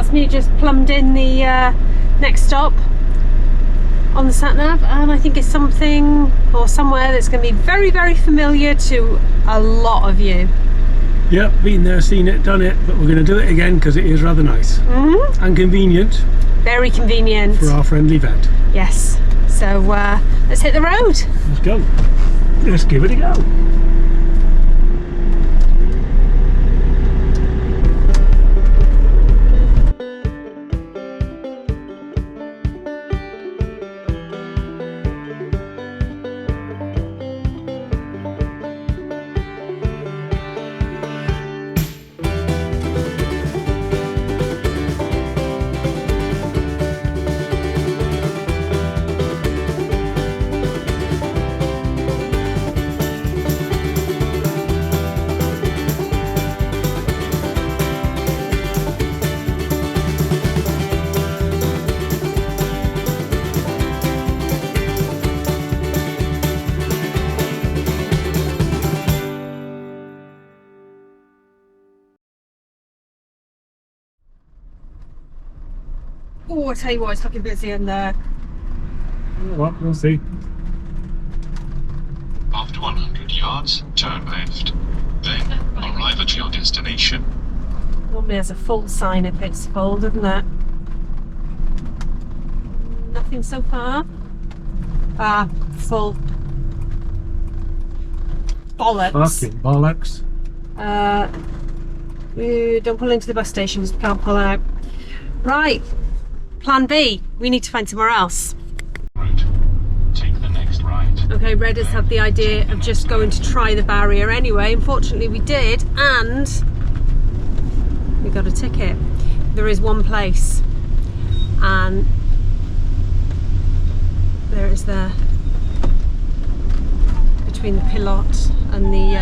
Anthony just plumbed in the next stop on the sat nav, and I think it's something or somewhere that's going to be very, very familiar to a lot of you. Yep, been there, seen it, done it, but we're going to do it again because it is rather nice and convenient. Very convenient for our friendly vet. Yes. So let's hit the road. Let's go. Let's give it a go. Oh, I tell you what, it's looking busy in there. Well, we'll see. After 100 yards, turn left. Then arrive at your destination. Normally has a full sign if it's full, doesn't it? Nothing so far. Ah, full. Bollocks. Fucking bollocks. Don't pull into the bus station because we can't pull out. Right. Plan B, we need to find somewhere else. Right. Take the next right. Okay, Red has had the idea of just going to try the barrier anyway. Unfortunately we did, and we got a ticket. There is one place, and there it is there, between the pilote and the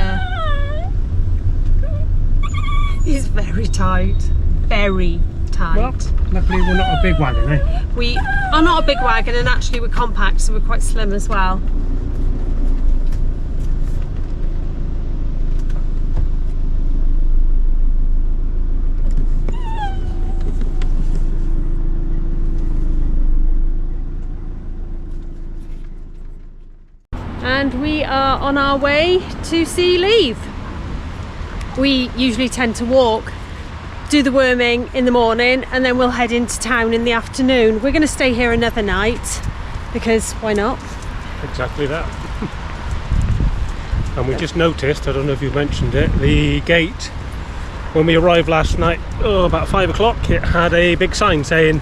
it's very tight, very tight. Well, luckily we're not a big wagon, eh? We are not a big wagon, and actually we're compact, so we're quite slim as well. And we are on our way to see Leave. We usually tend to walk, do the worming in the morning, and then we'll head into town in the afternoon. We're going to stay here another night because why not? Exactly that. And we just noticed, I don't know if you've mentioned it, the gate, when we arrived last night, about 5 o'clock, it had a big sign saying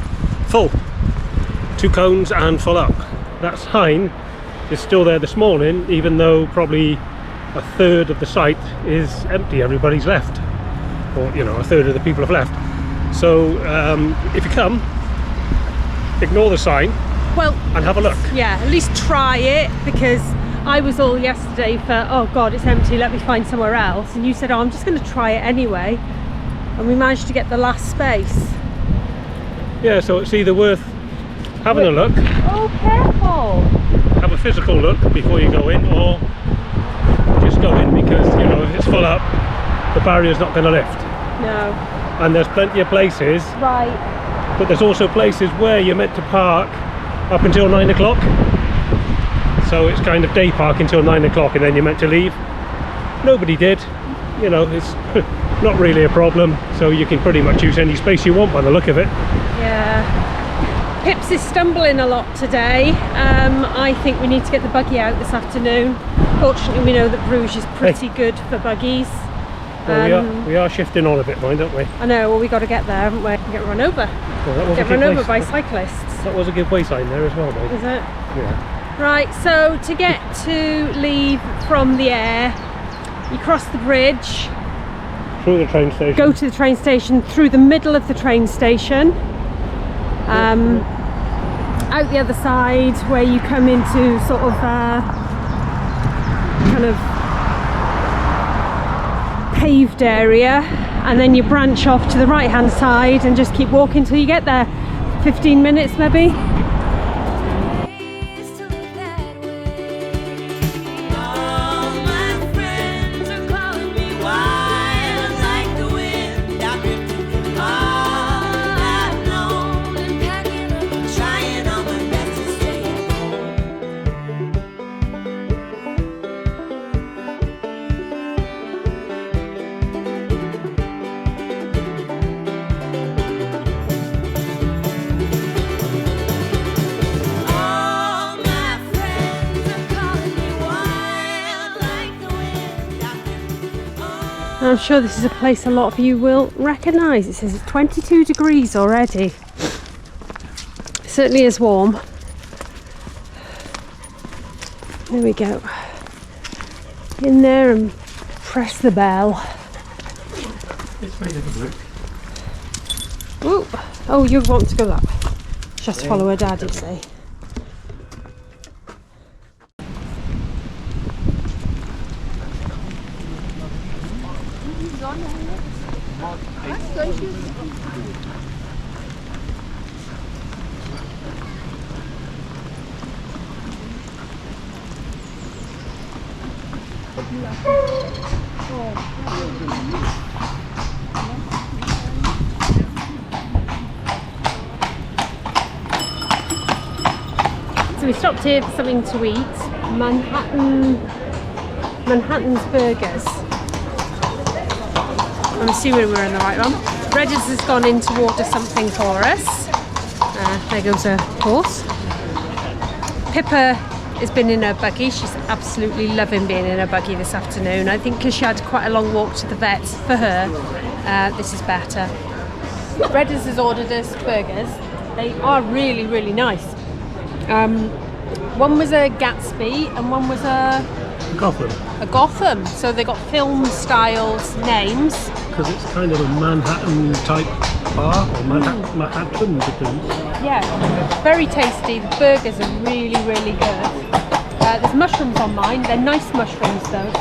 full. 2 cones and full up. That sign is still there this morning, even though probably a third of the site is empty. Everybody's left, or you know, a third of the people have left. So if you come, ignore the sign, well, and have a look. Yeah, at least try it, because I was all yesterday for, oh god, it's empty, let me find somewhere else, and you said, oh, I'm just going to try it anyway, and we managed to get the last space. Yeah, so it's either worth having a look. Oh, careful! Have a physical look before you go in, or just go in, because you know, if it's full up, the barrier's not going to lift. No. And there's plenty of places, Right. but there's also places where you're meant to park up until 9 o'clock. So it's kind of day park until 9 o'clock, and then you're meant to leave. Nobody did. You know, it's not really a problem, so you can pretty much use any space you want by the look of it. Yeah. Pips is stumbling a lot today. I think we need to get the buggy out this afternoon. Fortunately, we know that Bruges is pretty good for buggies. Well, we are shifting on a bit, mind, don't we? I know, well, we got to get there, haven't we? Get run over. Well, that was Get a good run over way- by cyclists. That was a good way sign there as well, mate. Is it? Yeah. Right, so to get to Leave from the air, you cross the bridge, Through the train station. go to the train station, through the middle of the train station, out the other side where you come into sort of kind of paved area, and then you branch off to the right hand side and just keep walking till you get there. 15 minutes maybe. I'm sure this is a place a lot of you will recognise. It says it's 22 degrees already. It certainly is warm. There we go. In there and press the bell. Ooh. Oh, you want to go that way. Just follow her dad, you say. So we stopped here for something to eat. Manhattan's Burgers. I'm assuming we're in the right one. Regis has gone in to order something for us. There goes her horse. Pippa has been in her buggy. She's absolutely loving being in her buggy this afternoon. I think because she had quite a long walk to the vet, for her, this is better. Regis has ordered us burgers. They are really, really nice. One was a Gatsby and one was a Gotham. So they got film styles names. Because it's kind of a Manhattan type bar, or Manhattan depends. Yeah, very tasty. The burgers are really, really good. There's mushrooms on mine. They're nice mushrooms though.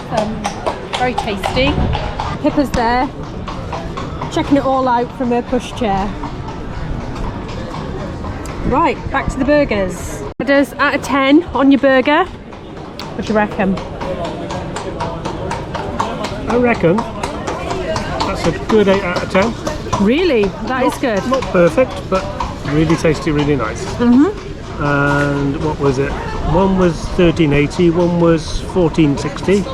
Very tasty. Pippa's there, checking it all out from her pushchair. Right, back to the burgers. Does out of 10 on your burger? What do you reckon? I reckon that's a good 8 out of 10. Really? That is good. Not perfect, but really tasty, really nice. And what was it? One was £13.80, one was £14.60,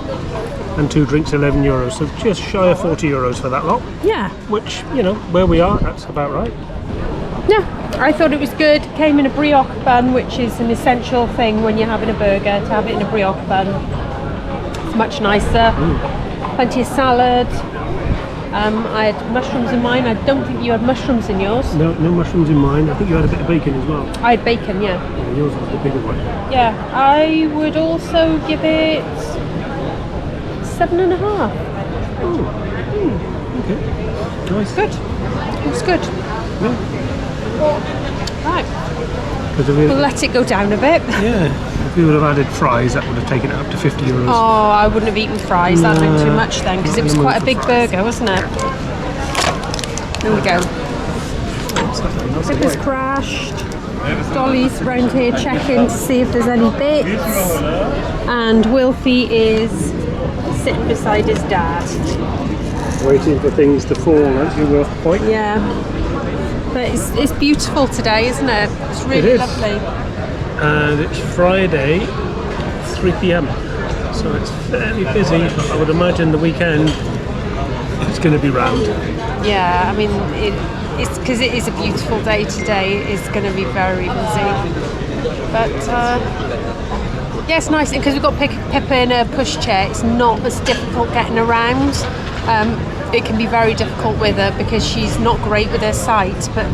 and 2 drinks €11. So just shy of €40 for that lot. Yeah. Which, you know, where we are, that's about right. Yeah, I thought it was good. Came in a brioche bun, which is an essential thing when you're having a burger, to have it in a brioche bun. It's much nicer. Plenty of salad. I had mushrooms in mine. I don't think you had mushrooms in yours. No mushrooms in mine. I think you had a bit of bacon as well. I had bacon, yeah. Yours was the bigger one. Yeah, I would also give it 7.5. Okay. Nice. Good. It was good. Yeah. Right. We'll let it go down a bit. Yeah. If we would have added fries, that would have taken it up to €50. Oh, I wouldn't have eaten fries. That meant too much then, because it was quite a big burger, wasn't it? There we go. Pippa's crashed. Dolly's round here checking to see if there's any bits. And Wilfie is sitting beside his dad. Waiting for things to fall, aren't you, Will? Point? Yeah. But it's beautiful today, isn't it? It's really lovely. And it's Friday, 3 p.m. So it's fairly busy, but I would imagine the weekend it's going to be rammed. Yeah, I mean, it's because it is a beautiful day today. It's going to be very busy. But yeah, it's nice because we've got Pippa in a pushchair. It's not as difficult getting around. It can be very difficult with her because she's not great with her sight, but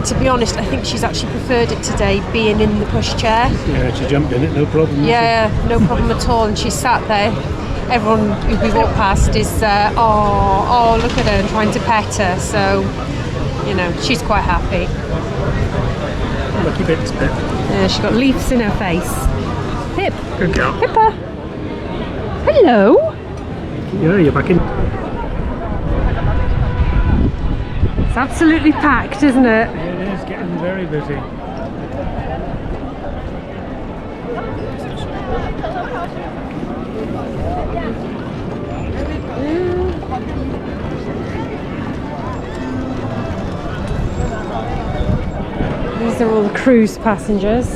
to be honest, I think she's actually preferred it today, being in the pushchair. Yeah, she jumped in it, no problem. Yeah, no problem at all, and she sat there. Everyone who we walk past is, oh, look at her, and trying to pet her, so, you know, she's quite happy. Lucky bits, Pip. Yeah, she's got leaves in her face. Pip. Good girl. Pippa. Hello. Yeah, you're back in. It's absolutely packed, isn't it? It is getting very busy. These are all the cruise passengers.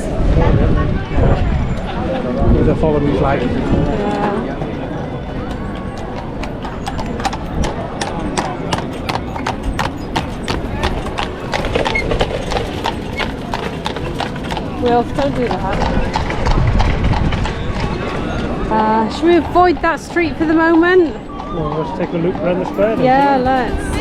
There's a follow me flag. Wilf, don't do that. Should we avoid that street for the moment? Well, let's take a loop around the square then. Yeah, let's.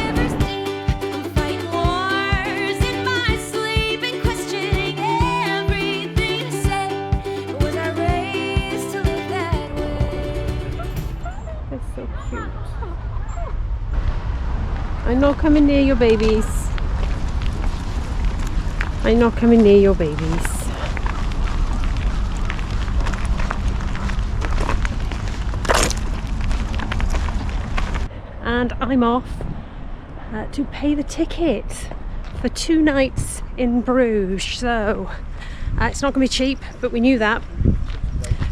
That's so cute. I'm not coming near your babies. I'm not coming near your babies. And I'm off to pay the ticket for 2 nights in Bruges. So it's not going to be cheap, but we knew that.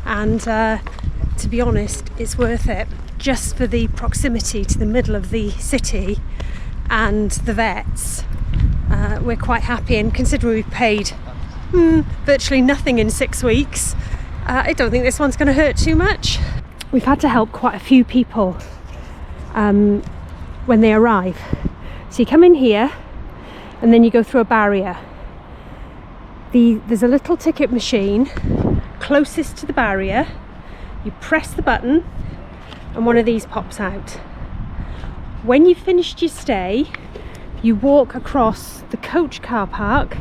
And to be honest, it's worth it just for the proximity to the middle of the city and the vets. We're quite happy, and considering we've paid virtually nothing in 6 weeks, I don't think this one's going to hurt too much. We've had to help quite a few people when they arrive. So you come in here and then you go through a barrier. There's a little ticket machine closest to the barrier. You press the button and one of these pops out. When you've finished your stay, you walk across the coach car park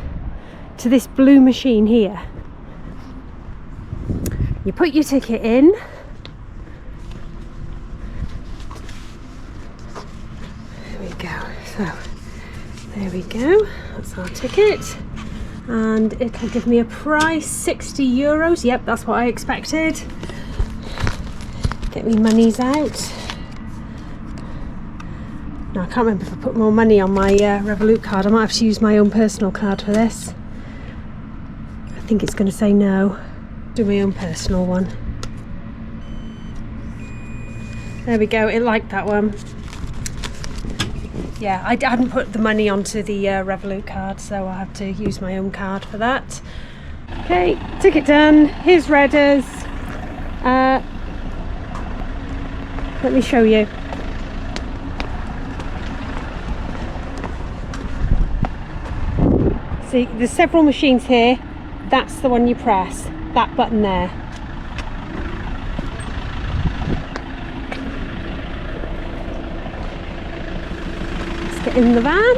to this blue machine here. You put your ticket in. There we go. So there we go. That's our ticket. And it'll give me a price, 60 euros. Yep, that's what I expected. Get me monies out. Now I can't remember if I put more money on my Revolut card. I might have to use my own personal card for this. I think it's going to say no. Do my own personal one. There we go. It liked that one. Yeah, I hadn't put the money onto the Revolut card, so I have to use my own card for that. Okay, ticket done. Here's Redders. Let me show you. See, there's several machines here. That's the one you press. That button there. Let's get in the van.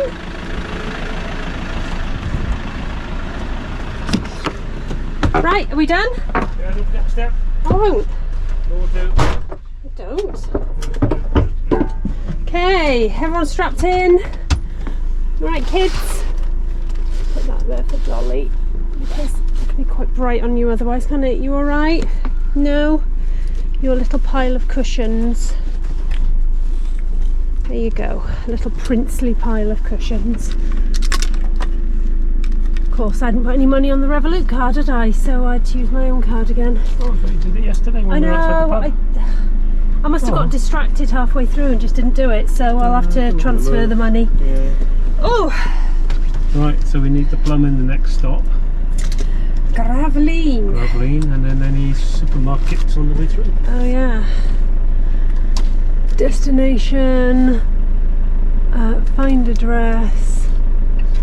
Right, are we done? Yeah, don't forget to step. I won't. No, do. I don't. Okay, everyone's strapped in. Right, kids. Put that there for Dolly, because it can be quite bright on you otherwise, can't it? You alright? No? Your little pile of cushions. There you go, a little princely pile of cushions. Of course, I didn't put any money on the Revolut card, did I? So I had to use my own card again. Oh, I thought you did it yesterday when we were outside the pub. I must have got distracted halfway through and just didn't do it, so I'll have to transfer the money. Yeah. Oh! Right, so we need the plum in the next stop. Gravelines. And then any supermarkets on the way through. Oh yeah. Destination. Find address.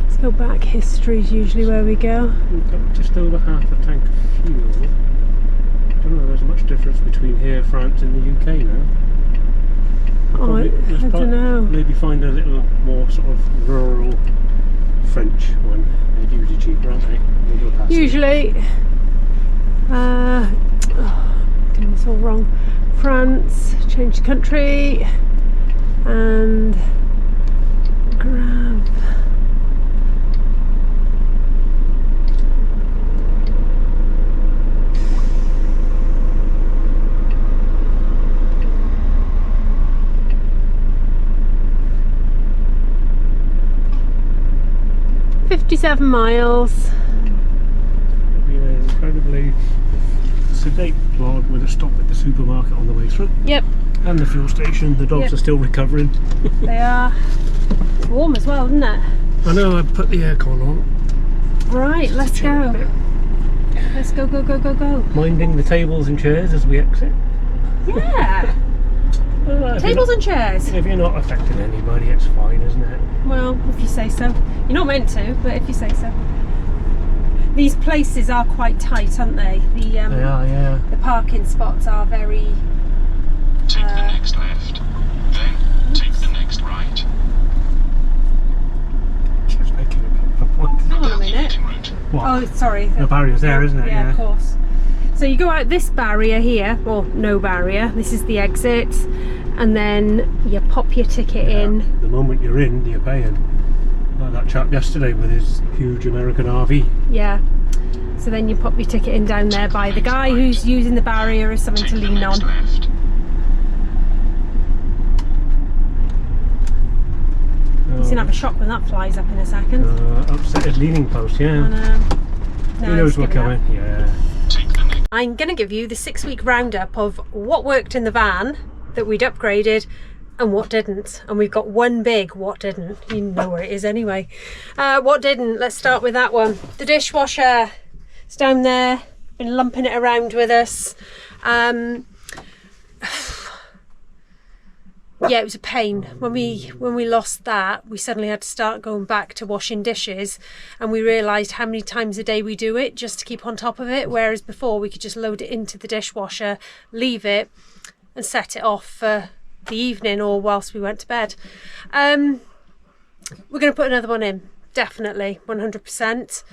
Let's go back. History is usually where we go. We've got just over half a tank of fuel. I don't know if there's much difference between here, France and the UK now. I don't know. Maybe find a little more sort of rural French one. They're usually cheaper, aren't they? We'll go past Usually. Doing this all wrong. France, change country, and grab. $57 miles. It'll be an incredibly sedate plod with a stop at the supermarket on the way through. Yep. And the fuel station. The dogs are still recovering. They are. It's warm as well, isn't it? I know, I put the aircon on. Right, let's go. Let's go, go, go, go, go. Minding the tables and chairs as we exit. Yeah. Tables and chairs. If you're not affecting anybody, it's fine, isn't it? Well, if you say so. You're not meant to, but if you say so. These places are quite tight, aren't they? They are, yeah. The parking spots are very... Take the next left. Then take the next right. Just making a bit of a point. Hang on a Down the minute. eating route. What? Oh, sorry. The barrier's there, isn't it? Yeah, of course. So you go out this barrier here, or no barrier. This is the exit, and then you pop your ticket in. The moment you're in, you're paying. Like that chap yesterday with his huge American RV. Yeah. So then you pop your ticket in down there by the guy who's using the barrier as something to Take the lean next on. left. He's gonna have a shock when that flies up in a second. Upsetted leaning post, yeah. And, no, He knows he's we're giving coming. up. Yeah. Take the next. I'm going to give you the 6-week roundup of what worked in the van that we'd upgraded and what didn't. And we've got one big what didn't. You know where it is anyway. What didn't? Let's start with that one. The dishwasher. It's down there. Been lumping it around with us. Yeah, it was a pain. When we lost that, we suddenly had to start going back to washing dishes, and we realised how many times a day we do it just to keep on top of it, whereas before we could just load it into the dishwasher, leave it and set it off for the evening or whilst we went to bed. We're going to put another one in, definitely, 100%.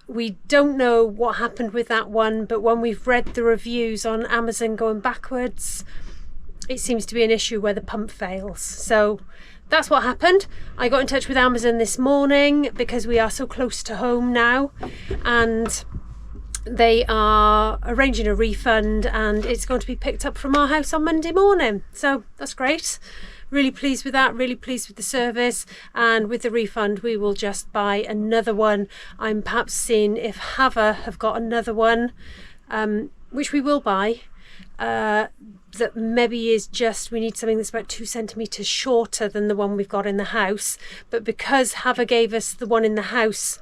We don't know what happened with that one, but when we've read the reviews on Amazon going backwards, it seems to be an issue where the pump fails. So that's what happened. I got in touch with Amazon this morning because we are so close to home now, and they are arranging a refund, and it's going to be picked up from our house on Monday morning. So that's great. Really pleased with that, really pleased with the service, and with the refund we will just buy another one. I'm perhaps seeing if Hava have got another one, which we will buy, that maybe is just, we need something that's about 2 centimetres shorter than the one we've got in the house. But because Hava gave us the one in the house,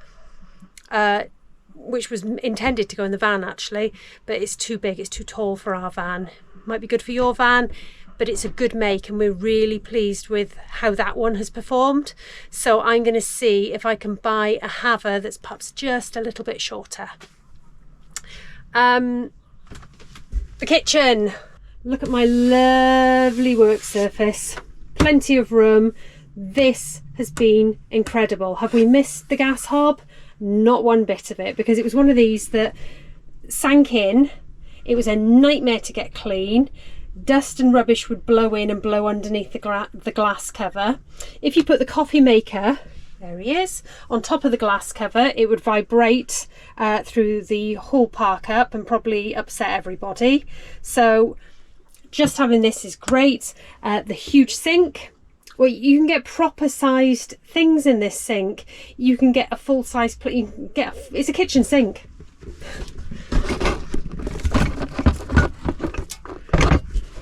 which was intended to go in the van actually, but it's too big, it's too tall for our van. Might be good for your van, but it's a good make, and we're really pleased with how that one has performed. So I'm going to see if I can buy a Hava that's perhaps just a little bit shorter. The kitchen. Look at my lovely work surface. Plenty of room. This has been incredible. Have we missed the gas hob? Not one bit of it, because it was one of these that sank in. It was a nightmare to get clean. Dust and rubbish would blow in and blow underneath the glass cover. If you put the coffee maker, there he is, on top of the glass cover, it would vibrate through the whole park up and probably upset everybody. So just having this is great. The huge sink. Well, you can get proper sized things in this sink. You can get a full size plate. You can get it's a kitchen sink.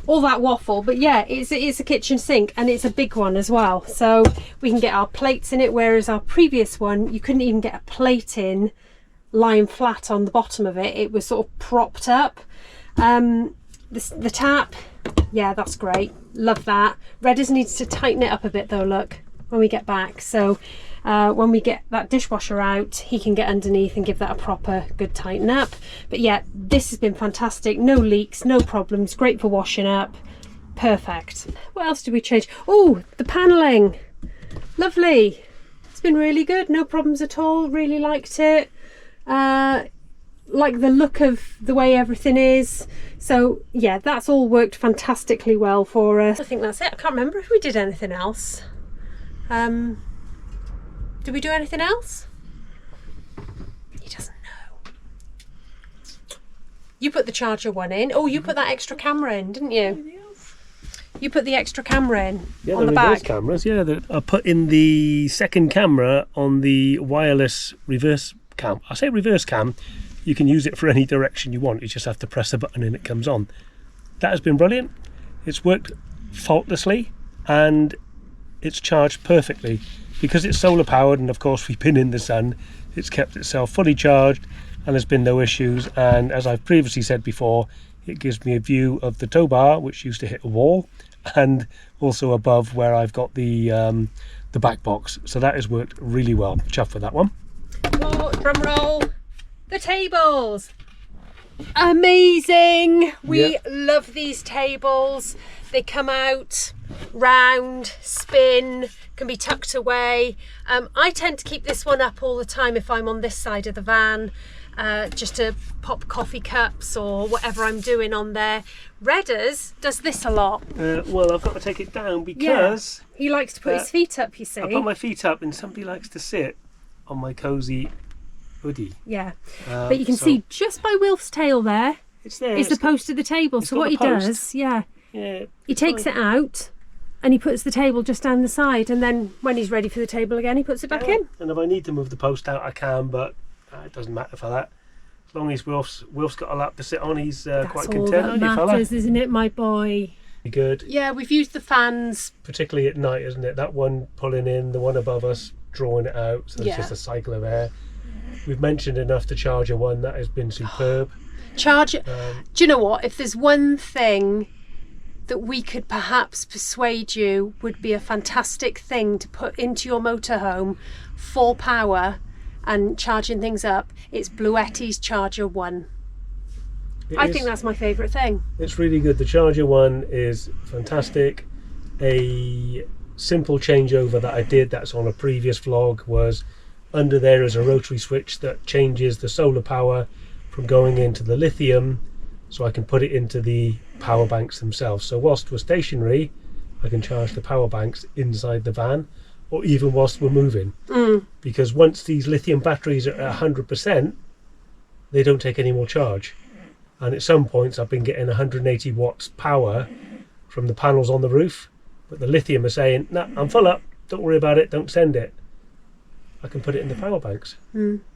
All that waffle, but yeah, it's a kitchen sink, and it's a big one as well. So we can get our plates in it, whereas our previous one, you couldn't even get a plate in lying flat on the bottom of it. It was sort of propped up. The tap, yeah, that's great. Love that. Redders needs to tighten it up a bit though, look, when we get back. So when we get that dishwasher out, he can get underneath and give that a proper good tighten up. But yeah, this has been fantastic. No leaks, no problems, great for washing up. Perfect. What else did we change? Oh, the panelling. Lovely. It's been really good. No problems at all. Really liked it. Like the look of the way everything is. So yeah, that's all worked fantastically well for us. I think that's it. I can't remember if we did anything else. Did we do anything else? He doesn't know. You put the charger one in. Oh, you put that extra camera in, didn't you? You put the extra camera in on the back. Cameras, yeah. I put in the second camera on the wireless reverse cam. I say reverse cam. You can use it for any direction you want. You just have to press a button and it comes on. That has been brilliant. It's worked faultlessly and it's charged perfectly. Because it's solar powered, and of course we've been in the sun, it's kept itself fully charged and there's been no issues. And as I've previously said before, it gives me a view of the tow bar, which used to hit a wall, and also above where I've got the back box. So that has worked really well. Chuffed with that one. Oh, drum roll. The tables. Amazing. We love these tables. They come out round, spin, can be tucked away. I tend to keep this one up all the time if I'm on this side of the van, just to pop coffee cups or whatever I'm doing on there. Redders does this a lot. Well, I've got to take it down because he likes to put his feet up, you see. I put my feet up and somebody likes to sit on my cosy hoodie. Yeah, but you can see just by Wilf's tail there, it's there. Is the post of the table. So what he does, he takes it out and he puts the table just down the side, and then when he's ready for the table again, he puts it back in. And if I need to move the post out, I can, but it doesn't matter for that. As long as Wilf's got a lap to sit on, he's quite content. That's all that matters, isn't it, my boy? Good. Yeah, we've used the fans. Particularly at night, isn't it? That one pulling in, the one above us drawing it out, so it's just a cycle of air. We've mentioned enough the Charger one, that has been superb. Charger, do you know what? If there's one thing that we could perhaps persuade you would be a fantastic thing to put into your motorhome for power and charging things up, it's Bluetti's Charger 1. I think that's my favourite thing. It's really good. The Charger 1 is fantastic. A simple changeover that I did, that's on a previous vlog, was under there is a rotary switch that changes the solar power from going into the lithium, so I can put it into the power banks themselves. So whilst we're stationary, I can charge the power banks inside the van, or even whilst we're moving. Because once these lithium batteries are at 100%, they don't take any more charge. And at some points I've been getting 180 watts power from the panels on the roof, but the lithium are saying, nah, I'm full up, don't worry about it, don't send it. I can put it in the power banks.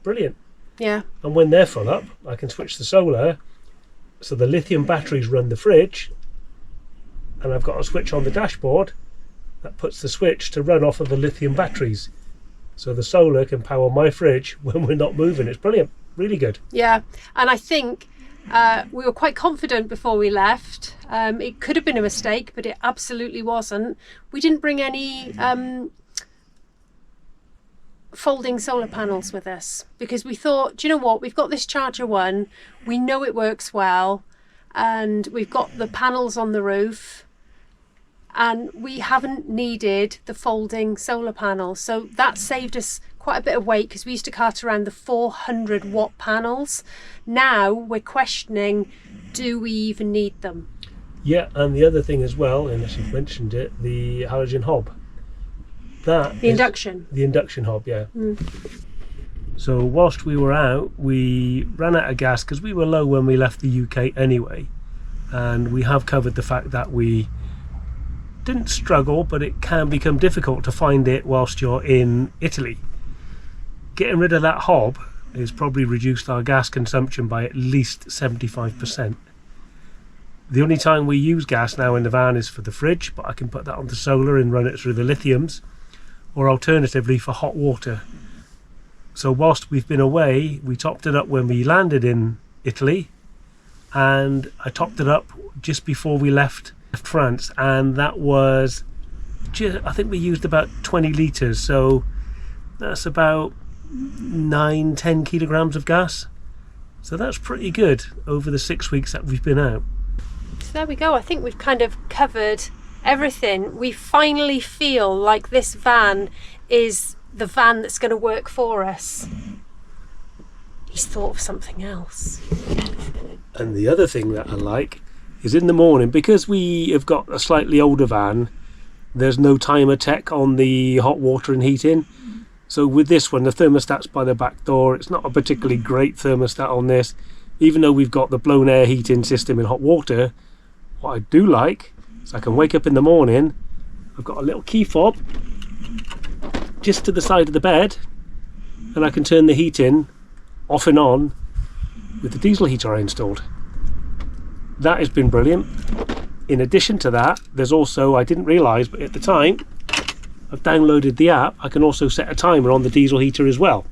Brilliant. Yeah. And when they're full up, I can switch the solar, so the lithium batteries run the fridge, and I've got a switch on the dashboard that puts the switch to run off of the lithium batteries, so the solar can power my fridge when we're not moving. It's brilliant, really good. Yeah, and I think we were quite confident before we left. It could have been a mistake, but it absolutely wasn't. We didn't bring any folding solar panels with us, because we thought, do you know what, we've got this Charger 1, we know it works well, and we've got the panels on the roof, and we haven't needed the folding solar panels. So that saved us quite a bit of weight, because we used to cart around the 400 watt panels. Now we're questioning, do we even need them? Yeah, and the other thing as well, unless you've mentioned it, the halogen hob. The induction hob, yeah. So whilst we were out, we ran out of gas because we were low when we left the UK anyway, and we have covered the fact that we didn't struggle, but it can become difficult to find it whilst you're in Italy. Getting rid of that hob has probably reduced our gas consumption by at least 75%. The only time we use gas now in the van is for the fridge, but I can put that on the solar and run it through the lithiums, or alternatively for hot water. So whilst we've been away, we topped it up when we landed in Italy, and I topped it up just before we left France, and that was I think we used about 20 litres, so that's about 9-10 kilograms of gas. So that's pretty good over the 6 weeks that we've been out. So there we go. I think we've kind of covered everything. We finally feel like this van is the van that's going to work for us. He's thought of something else. And the other thing that I like is in the morning, because we have got a slightly older van, there's no timer tech on the hot water and heating. So with this one, the thermostat's by the back door. It's not a particularly great thermostat on this, even though we've got the blown air heating system in hot water. What I do like is I can wake up in the morning, I've got a little key fob just to the side of the bed, and I can turn the heating off and on with the diesel heater I installed. That has been brilliant. In addition to that, there's also, I didn't realise, but at the time I've downloaded the app, I can also set a timer on the diesel heater as well.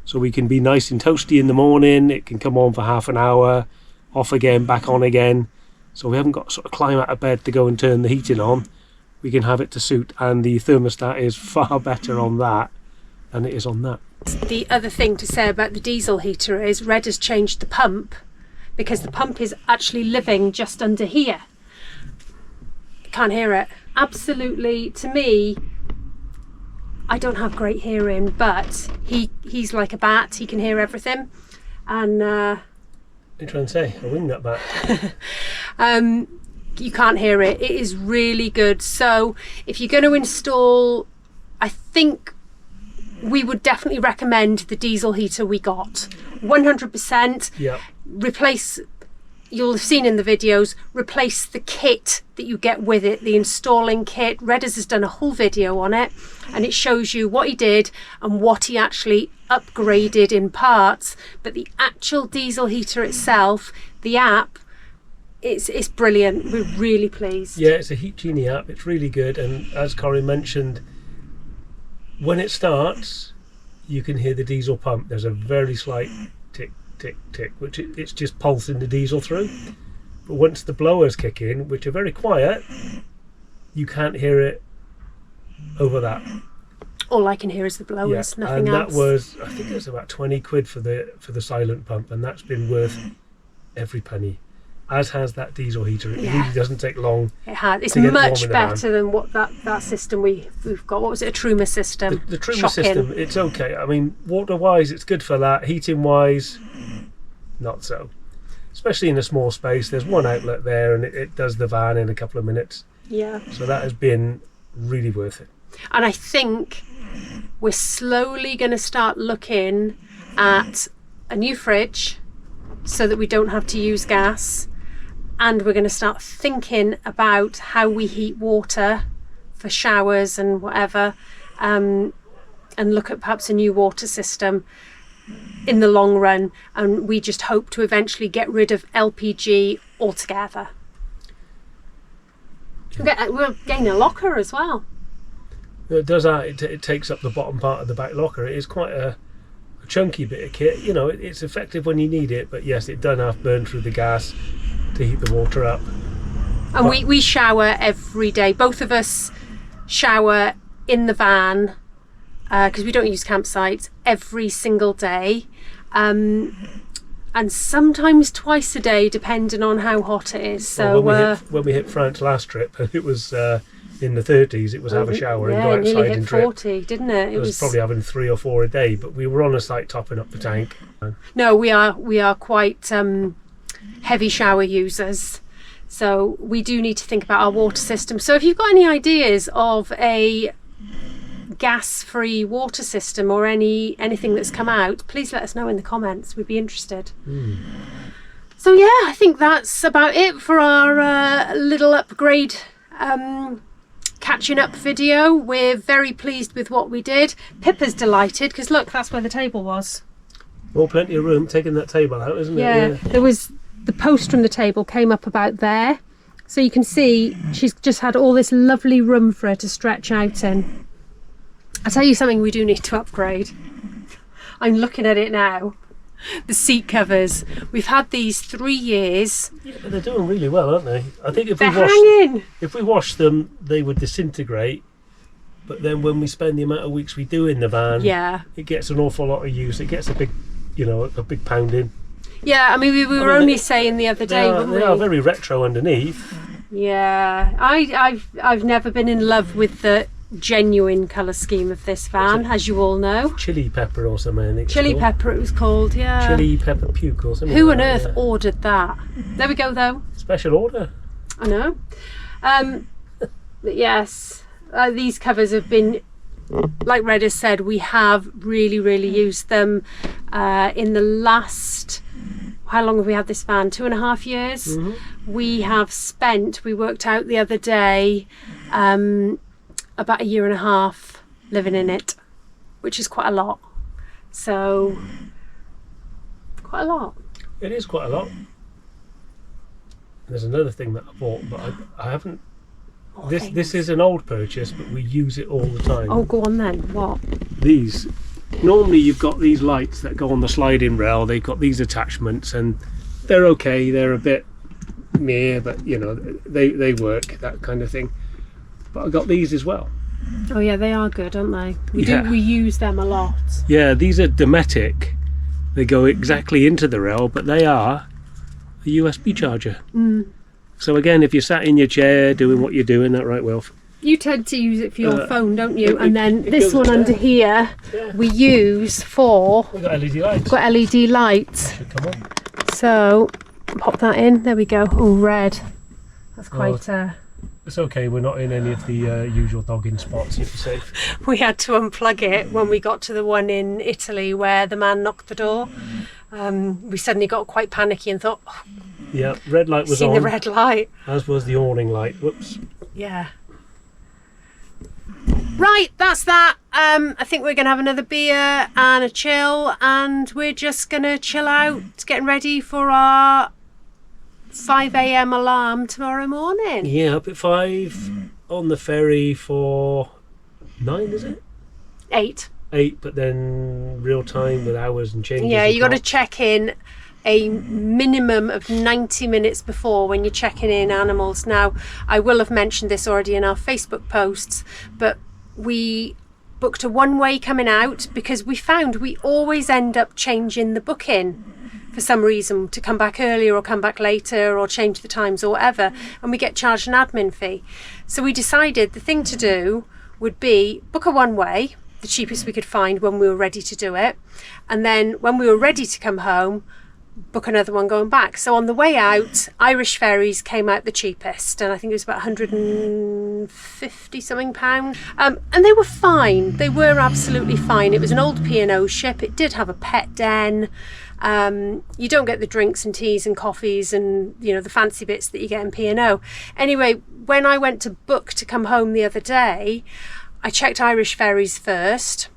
So we can be nice and toasty in the morning, it can come on for half an hour, off again, back on again. So we haven't got to sort of climb out of bed to go and turn the heating on. We can have it to suit, and the thermostat is far better on that than it is on that. The other thing to say about the diesel heater is Red has changed the pump, because the pump is actually living just under here. Can't hear it. Absolutely, to me, I don't have great hearing, but he's like a bat. He can hear everything. And What are you trying to say? A wingnut bat? you can't hear it. It is really good. So if you're going to install, I think we would definitely recommend the diesel heater we got. 100%. Yeah. Replace, you'll have seen in the videos, replace the kit that you get with it, the installing kit. Redders has done a whole video on it, and it shows you what he did and what he actually upgraded in parts. But the actual diesel heater itself, the app, it's brilliant. We're really pleased. Yeah, it's a Heat Genie app. It's really good, and as Corey mentioned, when it starts, you can hear the diesel pump. There's a very slight tick, tick, tick, which it's just pulsing the diesel through. But once the blowers kick in, which are very quiet, you can't hear it over that. All I can hear is the blowers, Yeah, nothing and else. that was, I think it was about 20 quid for the silent pump, and that's been worth every penny. As has that diesel heater. It Yeah. really doesn't take long. It has. It's to get warm much in the van. better than what that system we've got. What was it? A Truma system. The Truma Shocking. system, it's okay. I mean, water-wise, it's good for that. Heating-wise, not so. Especially in a small space. There's one outlet there, and it does the van in a couple of minutes. Yeah. So that has been really worth it. And I think we're slowly going to start looking at a new fridge so that we don't have to use gas. And we're going to start thinking about how we heat water for showers and whatever, and look at perhaps a new water system in the long run. And we just hope to eventually get rid of LPG altogether. We'll gain a locker as well. It does that. It takes up the bottom part of the back locker. It is quite a chunky bit of kit. You know, it's effective when you need it, but yes, it does have to burn through the gas to heat the water up. And we shower every day. Both of us shower in the van because we don't use campsites, every single day, and sometimes twice a day, depending on how hot it is. So Well, when we hit France last trip, and it was in the 30s, it was have a shower and go it nearly outside hit and drip. 40, didn't it? It was probably having 3 or 4 a day, but we were on a site topping up the tank. No, we are quite heavy shower users, so we do need to think about our water system. So if you've got any ideas of a gas-free water system or anything that's come out, please let us know in the comments. We'd be interested. So yeah, I think that's about it for our little upgrade catching up video. We're very pleased with what we did. Pippa's delighted because look, that's where the table was. Well, plenty of room taking that table out, isn't it? Yeah, there was the post from the table came up about there, so you can see she's just had all this lovely room for her to stretch out in. I'll tell you something we do need to upgrade. I'm looking at it now. The seat covers. We've had these 3 years. Yeah, but they're doing really well, aren't they? I think They're hanging. if we wash them, they would disintegrate. But then when we spend the amount of weeks we do in the van, Yeah. it gets an awful lot of use. It gets a big pounding. Yeah, I mean, we were only saying the other day, weren't They we? are very retro underneath. Yeah, I've never been in love with the genuine colour scheme of this van, as you all know. Chili pepper or something, I think. it's Chili called. pepper it was called, yeah. Chili pepper puke or something. Who like on that, earth yeah. ordered that? There we go though. Special order. I know. But yes, these covers have been, like Red has said, we have really used them in the last, how long have we had this van? 2.5 years. Mm-hmm. We worked out the other day, about 1.5 years living in it, which is quite a lot. So, quite a lot. It is quite a lot. There's another thing that I bought, but I haven't. This is an old purchase, but we use it all the time. Oh, go on then. What? These. Normally you've got these lights that go on the sliding rail. They've got these attachments, and they're okay. They're a bit meh, but you know they work, that kind of thing. But I got these as well. Oh yeah, they are good, aren't they? Yeah. We use them a lot. Yeah, these are Dometic. They go exactly into the rail, but they are a USB charger. So again, if you're sat in your chair doing what you're doing, that right, Wilf? You tend to use it for your phone, don't you? it- And then it this goes one there. under here Yeah. we use for, We've got LED lights. got LED lights. Should come on. So pop that in. There we go. Oh, red. That's quite. It's okay, we're not in any of the usual dogging spots, you're safe. We had to unplug it when we got to the one in Italy where the man knocked the door. We suddenly got quite panicky and thought, oh, Yeah, red light was seen on, the red light. as was the awning light. Whoops. Yeah. Right, that's that. I think we're going to have another beer and a chill, and we're just going to chill out, getting ready for our 5 a.m. alarm tomorrow morning. Yeah, up at 5 on the ferry for 9, is it? 8. 8, but then real time with hours and changes. Yeah, and you got to clocks. check in a minimum of 90 minutes before when you're checking in animals. Now, I will have mentioned this already in our Facebook posts, but we booked a one-way coming out because we found we always end up changing the booking for some reason, to come back earlier or come back later or change the times or whatever, and we get charged an admin fee. So we decided the thing to do would be book a one-way, the cheapest we could find when we were ready to do it, and then when we were ready to come home, book another one going back. So on the way out, Irish ferries came out the cheapest, and I think it was about 150 something pound, and they were fine. They were absolutely fine. It was an old P&O ship. It did have a pet den. You don't get the drinks and teas and coffees and, you know, the fancy bits that you get in P&O. Anyway, when I went to book to come home the other day, I checked Irish ferries first.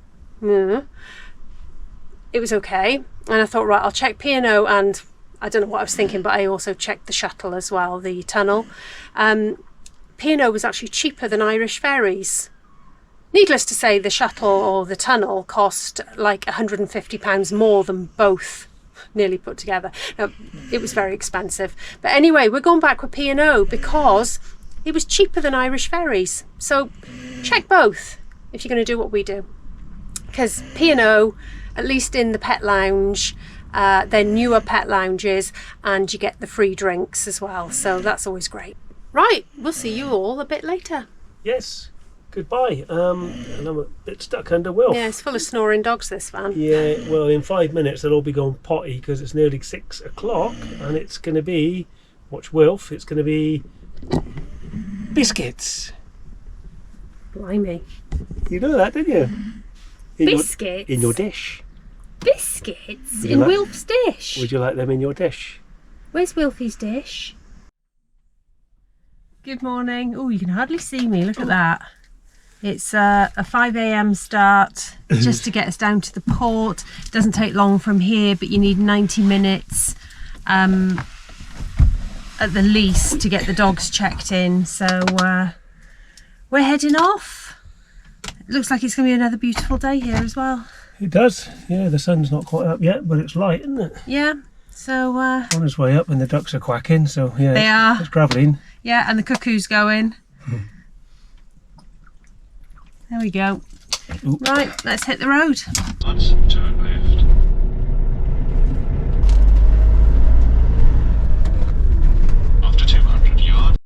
It was okay. And I thought, right, I'll check P&O, and I don't know what I was thinking, but I also checked the shuttle as well, the tunnel. P&O was actually cheaper than Irish ferries. Needless to say, the shuttle or the tunnel cost like £150 more than both nearly put together. Now, it was very expensive. But anyway, we're going back with P&O because it was cheaper than Irish ferries. So check both if you're going to do what we do. Because P&O, at least in the pet lounge, they're newer pet lounges, and you get the free drinks as well. So that's always great. Right, we'll see you all a bit later. Yes, goodbye. And I'm a bit stuck under Wilf. Yeah, it's full of snoring dogs, this van. Yeah, well, in 5 minutes they'll all be going potty because it's nearly 6 o'clock, and it's going to be, watch Wilf, it's going to be biscuits. Blimey. You know that, didn't you? Biscuits? In your dish. Biscuits? You In like- Wilf's dish? Would you like them in your dish? Where's Wilfie's dish? Good morning. Oh, you can hardly see me. Look at that. It's a 5 a.m. start just to get us down to the port. It doesn't take long from here, but you need 90 minutes at the least to get the dogs checked in. So we're heading off. It looks like it's going to be another beautiful day here as well. It does. Yeah, the sun's not quite up yet, but it's light, isn't it? Yeah. So On its way up, and the ducks are quacking. So yeah, They are. It's travelling. yeah, and the cuckoo's going. There we go. Ooh. Right, let's hit the road. Once, turn left. After 200 yards.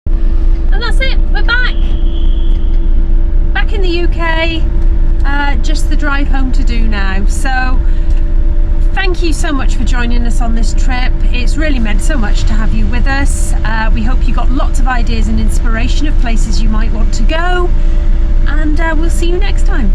And that's it, we're back. Back in the UK, just the drive home to do now. So thank you so much for joining us on this trip. It's really meant so much to have you with us. We hope you got lots of ideas and inspiration of places you might want to go, and we'll see you next time.